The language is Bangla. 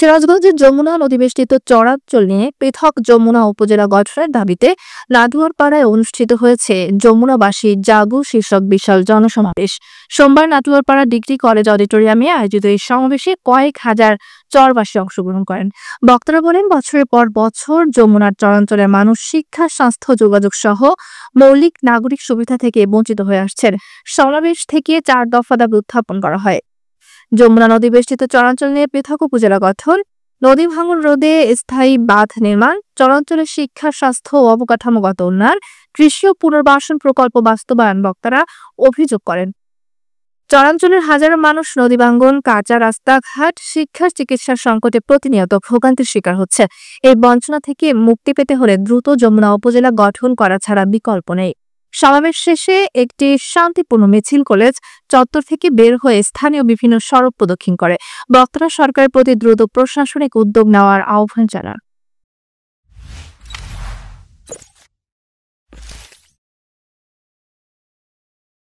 সিরাজগঞ্জের যমুনা নদীবেষ্টিত চরাঞ্চল নিয়ে পৃথক যমুনা উপজেলা গঠনের দাবিতে নাটুয়ারপাড়ায় অনুষ্ঠিত হয়েছে যমুনাবাসী জাগো শীর্ষক বিশাল জনসমাবেশ। সোমবার নাটুয়ারপাড়া ডিগ্রি কলেজ অডিটোরিয়ামে আয়োজিত এই সমাবেশে কয়েক হাজার চরবাসী অংশগ্রহণ করেন। বক্তারা বলেন, বছরের পর বছর যমুনার চরাঞ্চলের মানুষ শিক্ষা, স্বাস্থ্য, যোগাযোগ সহ মৌলিক নাগরিক সুবিধা থেকে বঞ্চিত হয়ে আসছেন। সমাবেশ থেকে 4 দফা দাবি উত্থাপন করা হয়। যমুনা নদী বেষ্টিত চরাঞ্চল নিয়ে পৃথক উপজেলা গঠন, নদী ভাঙন রোধে স্থায়ী বাঁধ নির্মাণ, চরাঞ্চলের শিক্ষা, স্বাস্থ্য ও অবকাঠামোগত উন্নয়ন, কৃষি ও পুনর্বাসন প্রকল্প বাস্তবায়ন বক্তারা অভিযোগ করেন। চরাঞ্চলের হাজারো মানুষ নদী ভাঙন, কাঁচা রাস্তাঘাট, শিক্ষা, চিকিৎসার সংকটে প্রতিনিয়ত ভোগান্তির শিকার হচ্ছে। এই বঞ্চনা থেকে মুক্তি পেতে হলে দ্রুত যমুনা উপজেলা গঠন করা ছাড়া বিকল্প নেই। সমাবেশ শেষে একটি শান্তিপূর্ণ মিছিল কলেজ চত্বর থেকে বের হয়ে স্থানীয় বিভিন্ন সড়ক প্রদক্ষিণ করে। বক্তারা সরকারের প্রতি দ্রুত প্রশাসনিক উদ্যোগ নেওয়ার আহ্বান জানান।